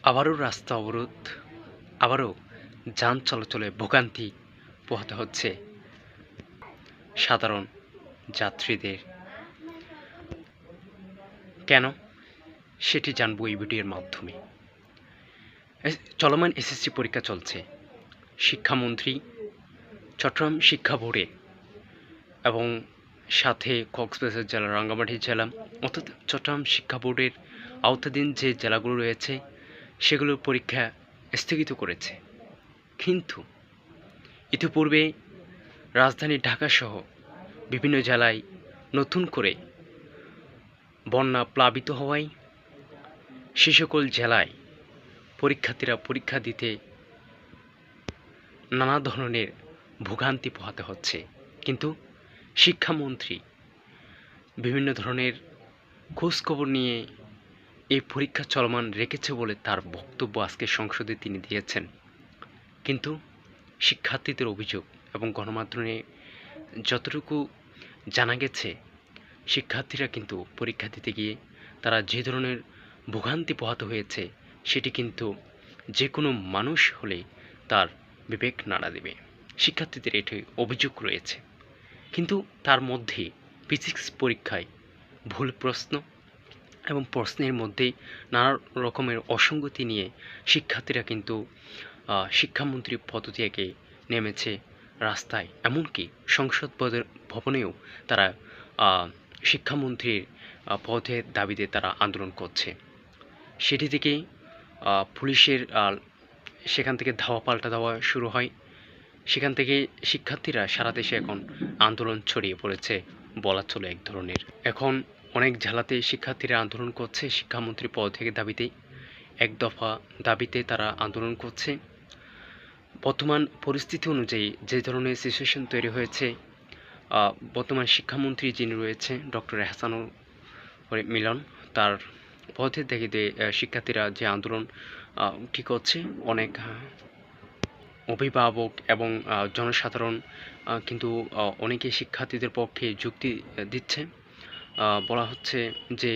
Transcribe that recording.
আবারও রাস্তা অবরোধ, আবারও যান চলাচলে ভোগান্তি পোহাতে হচ্ছে সাধারণ যাত্রীদের। কেন? সেটি জানবো এই ভিডিওর মাধ্যমে। চলমান এসএসসি পরীক্ষা চলছে। শিক্ষামন্ত্রী, চট্টগ্রাম শিক্ষা বোর্ডে এবং সাথে কক্সবাজার জেলা, রাঙ্গামাটি জেলা অর্থাৎ চট্টগ্রাম শিক্ষা বোর্ডের আওতাধীন যে জেলাগুলো রয়েছে সেগুলোর পরীক্ষা স্থগিত করেছে। কিন্তু ইতিপূর্বে রাজধানী ঢাকাসহ বিভিন্ন জেলায় নতুন করে বন্যা প্লাবিত হওয়ায় সে সকল জেলায় পরীক্ষার্থীরা পরীক্ষা দিতে নানা ধরনের ভোগান্তি পোহাতে হচ্ছে। কিন্তু শিক্ষামন্ত্রী বিভিন্ন ধরনের খোঁজখবর নিয়ে এই পরীক্ষা চলমান রেখেছে বলে তার বক্তব্য আজকে সংসদে তিনি দিয়েছেন। কিন্তু শিক্ষার্থীদের অভিযোগ এবং গণমাধ্যমে যতটুকু জানা গেছে, শিক্ষার্থীরা কিন্তু পরীক্ষা দিতে গিয়ে তারা যে ধরনের ভোগান্তি পোহাতে হয়েছে সেটি কিন্তু যে কোনো মানুষ হলে তার বিবেক নাড়া দেবে। শিক্ষার্থীদের এটি অভিযোগ রয়েছে। কিন্তু তার মধ্যে ফিজিক্স পরীক্ষায় ভুল প্রশ্ন এবং প্রশ্নের মধ্যেই নানা রকমের অসঙ্গতি নিয়ে শিক্ষার্থীরা কিন্তু শিক্ষামন্ত্রী পদ থেকে নেমেছে রাস্তায়। এমনকি সংসদ ভবনেও তারা শিক্ষামন্ত্রীর পদের দাবিতে তারা আন্দোলন করছে। সেটি থেকে পুলিশের সেখান থেকে ধাওয়া পাল্টা দেওয়া শুরু হয়। সেখান থেকে শিক্ষার্থীরা সারা দেশে এখন আন্দোলন ছড়িয়ে পড়েছে বলা চলে এক ধরনের। এখন অনেক জেলাতে শিক্ষার্থীরা আন্দোলন করছে শিক্ষামন্ত্রী পদ থেকে দাবিতে। এক দফা দাবিতে তারা আন্দোলন করছে। বর্তমান পরিস্থিতি অনুযায়ী যে ধরনের সিচুয়েশন তৈরি হয়েছে, বর্তমান শিক্ষামন্ত্রী যিনি রয়েছে ডক্টর এহসানুল মিলন, তার পদের দাবিতে শিক্ষার্থীরা যে আন্দোলন ঠিক হচ্ছে, অনেক অভিভাবক এবং জনসাধারণ কিন্তু অনেকে শিক্ষার্থীদের পক্ষে যুক্তি দিচ্ছে। বলা হচ্ছে যে